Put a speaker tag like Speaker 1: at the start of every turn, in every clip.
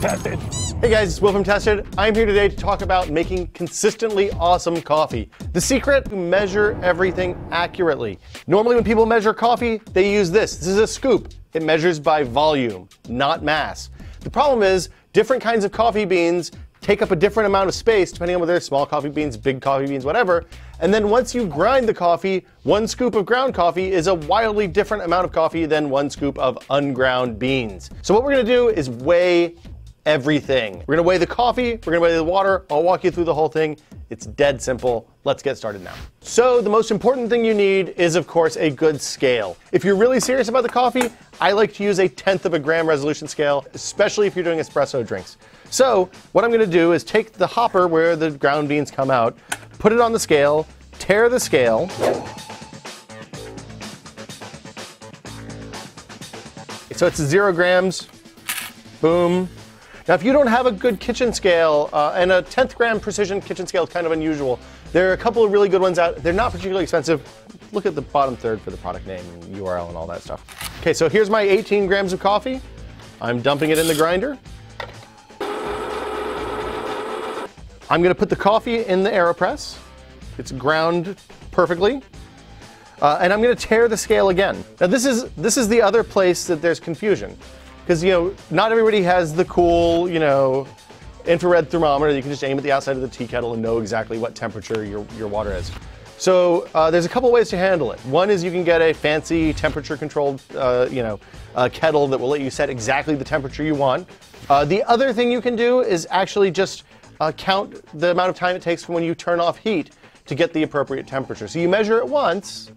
Speaker 1: Tested. Hey guys, it's Will from Tested. I'm here today to talk about making consistently awesome coffee. The secret: measure everything accurately. Normally when people measure coffee, they use this. This is a scoop. It measures by volume, not mass. The problem is different kinds of coffee beans take up a different amount of space depending on whether they're small coffee beans, big coffee beans, whatever. And then once you grind the coffee, one scoop of ground coffee is a wildly different amount of coffee than one scoop of unground beans. So what we're gonna do is weigh everything. We're gonna weigh the coffee, we're gonna weigh the water. I'll walk you through the whole thing. It's dead simple. Let's get started now. So the most important thing you need is, of course, a good scale. If you're really serious about the coffee, I like to use a 1/10 of a gram resolution scale, especially if you're doing espresso drinks. So what I'm gonna do is take the hopper where the ground beans come out, put it on the scale, tear the scale. So it's 0 grams, boom. Now if you don't have a good kitchen scale, and a 1/10 gram precision kitchen scale is kind of unusual, there are a couple of really good ones out. They're not particularly expensive. Look at the bottom third for the product name and URL and all that stuff. Okay, so here's my 18 grams of coffee. I'm dumping it in the grinder. I'm gonna put the coffee in the AeroPress. It's ground perfectly. And I'm gonna tear the scale again. Now this is the other place that there's confusion. Because, you know, not everybody has the cool, you know, infrared thermometer that you can just aim at the outside of the tea kettle and know exactly what temperature your water is. So there's a couple ways to handle it. One is you can get a fancy temperature controlled, kettle that will let you set exactly the temperature you want. The other thing you can do is actually just count the amount of time it takes from when you turn off heat to get the appropriate temperature. So you measure it once,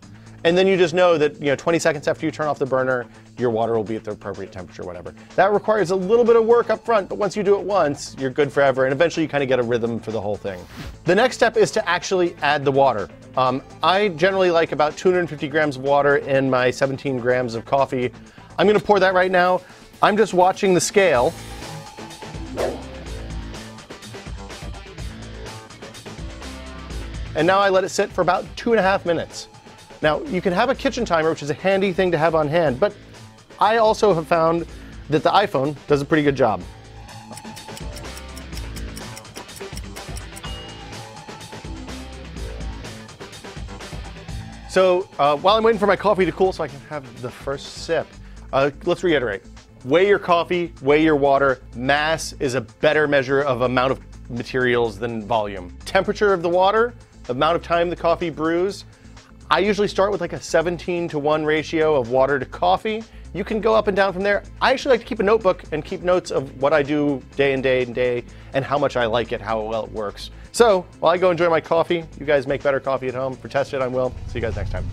Speaker 1: and then you just know that, you know, 20 seconds after you turn off the burner, your water will be at the appropriate temperature, whatever. That requires a little bit of work up front, but once you do it once, you're good forever, and eventually you kind of get a rhythm for the whole thing. The next step is to actually add the water. I generally like about 250 grams of water in my 17 grams of coffee. I'm gonna pour that right now. I'm just watching the scale. And now I let it sit for about 2.5 minutes. Now, you can have a kitchen timer, which is a handy thing to have on hand, but I also have found that the iPhone does a pretty good job. So while I'm waiting for my coffee to cool so I can have the first sip, let's reiterate. Weigh your coffee, weigh your water. Mass is a better measure of amount of materials than volume. Temperature of the water, amount of time the coffee brews. I usually start with like a 17:1 ratio of water to coffee. You can go up and down from there. I actually like to keep a notebook and keep notes of what I do day in, day in, day, and how much I like it, how well it works. So while I go enjoy my coffee, you guys make better coffee at home. For Tested, I'm Will. See you guys next time.